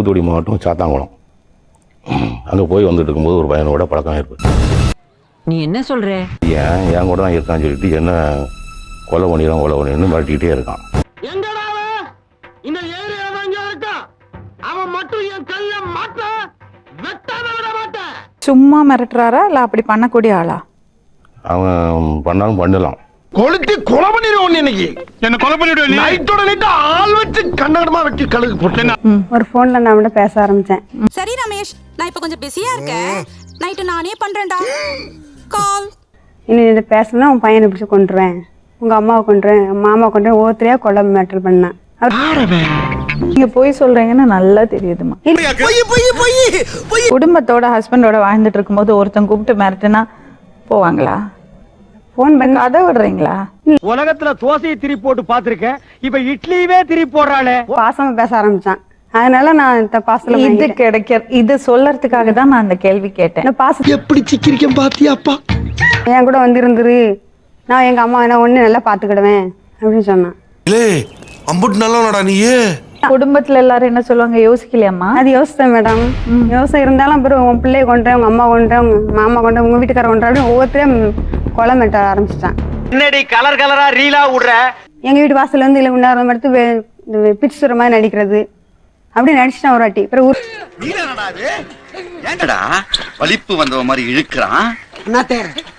தூத்துக்குடி மாவட்டம் சாத்தாங்குளம். அங்கே போய் வந்துட்டு இருக்கும்போது ஒரு பையனோட பழக்கம் ஏற்பட்டு, நீ என்ன சொல்ற? என் கூட தான் இருக்கான்னு சொல்லிட்டு என்ன கொலை பண்ணிடணும் மிரட்டிக்கிட்டே இருக்கான். இந்த ஏரியால இருக்கான் அவன் மட்டும் என் கைய மாட்ட வெட்டாம விட மாட்டேன். சும்மா மிரட்டுறாரா இல்ல அப்படி பண்ணக்கூடிய ஆளா? அவன் பண்ணாலும் பண்ணலாம். கொளுத்தி கொலை பண்ணிடுவோம். இன்னைக்கு என்ன கொலை பண்ணிடுவோம். நைட்டோட நைட்டு ஆள் வச்சு கண்ணகடமா வெட்டி கழுகு போட்டேன். ஒரு போன்ல நான் அவட பேச ஆரம்பிச்சேன். சரி ரமேஷ், நான் இப்ப கொஞ்சம் பிஸியா இருக்கேன். நைட்டு நானே பண்றேன்டா கால். இனி இதை பேசணும்னா உன் பையனை பிடிச்சி கொண்டுருவேன், உங்க அம்மாவை கொண்டுருவேன், மாமா கொண்டுருவேன், ஒவ்வொருத்தரையா கொலை மேட்டர் பண்ணேன். நீங்க போய் சொல்றீங்கன்னு நல்லா தெரியுதுமா. குடும்பத்தோட ஹஸ்பண்டோட வாழ்ந்துட்டு இருக்கும்போது ஒருத்தன் கூப்பிட்டு மிரட்டுனா போவாங்களா? போன் பண்ணி கதை விடுறீங்களா? உலகத்துல தோசையை திரி போட்டு பாத்திருக்கேன், இப்ப இட்லியவே திரி போடுறாளே. பாசமா பேச ஆரம்பிச்சான். அதனால நான் இந்த பாசத்துல இது கிடைக்க இது சொல்லறதுக்காக தான் நான் அந்த கேள்வி கேட்டேன். பாசம் எப்படி சிக்கிரிக்கம் பாத்தியாப்பா. என் கூட வந்து இருந்துரு, நான் எங்க அம்மா என்ன ஒண்ணு நல்லா பாத்துக்கிடுவேன் அப்படின்னு சொன்னான். அம்புட்டு நல்லவனடா நீயே. குடும்பத்துல எல்லாரும் என்ன சொல்லுவாங்க யோசிக்கலையாம்மா? அது யோசித்தேன் மேடம். யோசனை இருந்தாலும் அப்புறம் உன் பிள்ளைய கொண்டேன், உங்க அம்மா கொண்டேன், உங்க மாமா கொண்டேன், உங்க வீட்டுக்கார கொண்டேன் அப்படின்னு ஒவ்வொருத்தரையும் கொலை மேட்ட ஆரம்பிச்சிட்டான். என்னடி கலர் கலரா ரீலா விடுற? எங்க வீட்டு வாசல்ல வந்து இல்லை உண்ணாரம் எடுத்து பிச்சு சுர மாதிரி நடிக்கிறது அப்படி நடிச்சிட்டான் ஒரு வாட்டி. பிறகு வலிப்பு வந்தவ மாதிரி இழுக்கிறான்,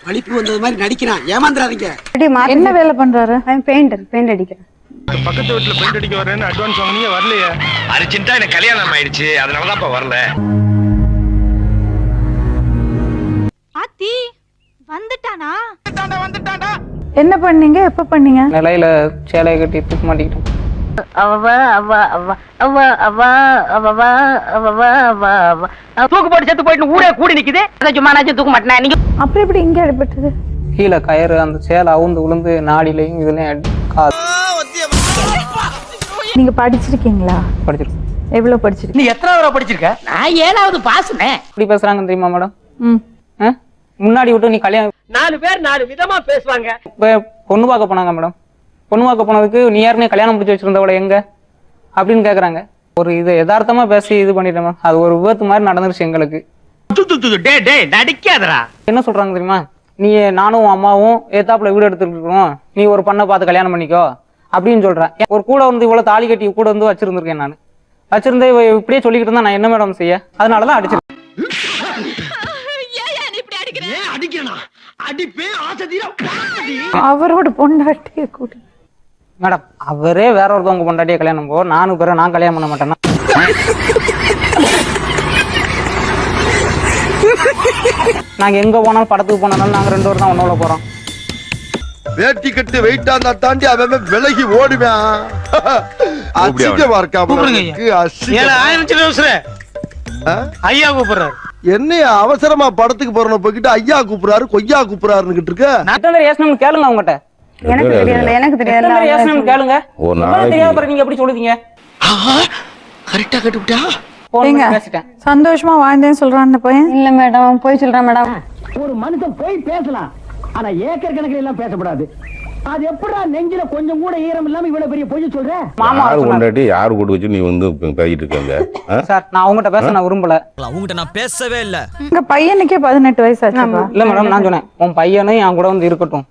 வலிப்பு வந்தது மாதிரி நடிக்கிறான். ஏமாந்துறாதீங்க. என்ன வேலை பண்றாரு? பெயிண்ட் அடிக்கிறேன். பக்கத்து வீட்டுல பெயிண்ட் அடிக்க வரேன்னு அட்வான்ஸ் வாங்குனீங்க, வரலையே. அரிச்சிட்டா எனக்கு கல்யாணம் ஆயிடுச்சு, அதனாலதான் இப்ப வரல. ஆத்தி வந்துட்டானா? வந்துட்டானா. என்ன பண்ணீங்க? எப்ப பண்ணீங்க? நிலையில சேலையை கட்டி தூக்க மாட்டிக்கிட்டோம். தூக்கு போட்டு செத்து போயிட்டு ஊரே கூடி நிக்குது. சும்மா நாச்சும் தூக்க மாட்டேன். நீங்க அப்புறம் எப்படி இங்க அடிபட்டது? கீழே கயிறு அந்த சேலை அவுந்து விழுந்து நாடிலையும் இதுலயும் நீங்க படிச்சிருக்கீங்களா? படிச்சிருக்கோம். எவ்வளவு படிச்சிருக்கீங்க? நீ எத்தனை வரை படிச்சிருக்க? நான் 7வது பாஸ்னே. எப்படி பேசுறாங்க தெரியுமா மேடம்? முன்னாடி விட்டு நீ கல்யாணம் 4 பேர் 4 விதமா பேசுவாங்க. பொண்ணு பார்க்க போனாங்க மேடம். பொண்ணு பார்க்க போனதுக்கு நீ யாருனே கல்யாணம் முடிச்சு வச்சிருந்தவள எங்க அப்படின்னு கேக்குறாங்க. ஒரு இதை யதார்த்தமா பேசி இது பண்ணிட்டேன் மேடம். அது ஒரு விபத்து மாதிரி நடந்துருச்சு எங்களுக்கு. நடிக்காதடா. என்ன சொல்றாங்க தெரியுமா? நீ நானும் அம்மாவும் ஏத்தாப்புல வீடு எடுத்துட்டு இருக்கோம், நீ ஒரு பண்ணை பார்த்து கல்யாணம் பண்ணிக்கோ அப்படின்னு சொல்றேன். ஒரு கூட வந்து இவ்வளவு தாலி கட்டி கூட வந்து வச்சிருந்திருக்கேன். நான் வச்சிருந்தே இப்படியே சொல்லிக்கிட்டு இருந்தா நான் என்ன மேடம் செய்ய? அதனாலதான் அடிச்சிருக்கேன். அவரோட பொண்டாட்டிய கூட்டி மேடம் அவரே வேற ஒருத்தவங்க பொண்டாட்டிய கல்யாணம் போ, நானும் பேர நான் கல்யாணம் பண்ண மாட்டேன்னா நாங்க எங்க போனாலும் படத்துக்கு போனாலும் நாங்க 2 பேரும் தான் ஒன்னோட போறோம். வேட்டி கட்டு வெயிட்டா இருந்தா தாண்டி அவன் விலகி ஓடுவேன். அசிங்கமா இருக்காம ஐயா கூப்பிடுறாரு. என்னைய அவசரமா படத்துக்கு போறோம் போய்கிட்டு ஐயா கூப்பிடுறாரு கொய்யா கூப்பிடுறாருன்னு இருக்க. கேளுங்க அவங்ககிட்ட. எனக்கு தெரியாது கேளுங்க. நீங்க எப்படி சொல்லுவீங்க? கரெக்டா கட்டுவிட்டா. சந்தோஷமா வாழ்ந்தேன்னு சொல்றான் அந்த பையன். இல்ல மேடம் போய் சொல்றேன் மேடம். ஒரு மனுஷன் போய் பேசலாம், ஆனா ஏக்கர் கணக்கில் எல்லாம் பேசக்கூடாது. அது எப்படா நெஞ்சில கொஞ்சம் கூட ஈரம் இல்லாம இவ்வளவு பெரிய பொய் சொல்ற? யாரு கொண்டாட்டி யாரு கூட்டு வச்சு நீ வந்து பேசிட்டு இருக்காங்க சார்? நான் அவங்ககிட்ட பேச நான் விரும்பல. அவங்ககிட்ட நான் பேசவே இல்ல. எங்க பையனுக்கே 18 வயசு ஆச்சு. இல்ல மேடம் நான் சொன்னேன் உன் பையனும் என் கூட வந்து இருக்கட்டும்,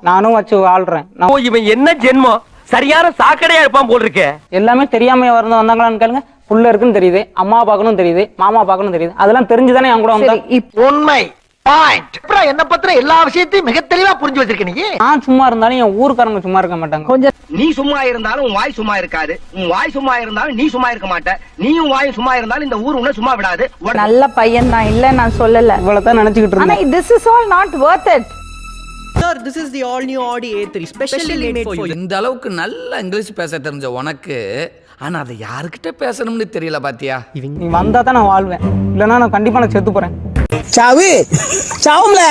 நானும் வச்சு வாழ்றேன். இவன் என்ன ஜென்மம், சரியான சாக்கடையா இருப்பான் போல் இருக்கே. எல்லாமே தெரியாம வந்தாங்களான்னு கேளுங்க. புள்ள இருக்குன்னு தெரியுது, அம்மா பாக்கணும் தெரியுது, மாமா பாக்கணும் தெரியுது, அதெல்லாம் தெரிஞ்சுதானே என் கூட வந்தா. உண்மை என்ன பத்திர எல்லா விஷயத்தையும் மிக தெளிவா புரிஞ்சு வச்சிருக்க. நீ நான் சும்மா இருந்தாலும் என் ஊருக்காரங்க சும்மா இருக்க மாட்டாங்க. கொஞ்சம் நீ சும்மா இருந்தாலும் உன் வாய் சும்மா இருக்காது, உன் வாய் சும்மா இருந்தாலும் நீ சும்மா இருக்க மாட்ட, நீயும் வாயும் சும்மா இருந்தாலும் இந்த ஊர் உன்னை சும்மா விடாது. நல்ல பையன் தான், இல்ல நான் சொல்லல, இவ்வளவுதான் நினைச்சுக்கிட்டு ஆனா இருந்தேன். this is all not worth it. Sir, this is the all new Audi A3 specially made for you. இந்த அளவுக்கு நல்ல இங்கிலீஷ் பேச தெரிஞ்ச உனக்கு ஆனா அதை யாருக்கிட்ட பேசணும்னு தெரியல பாத்தியா? நீ வந்தா தான் நான் வாழ்வேன், இல்லன்னா நான் கண்டிப்பா நான் செத்து போறேன். சாவு சாவும்ல.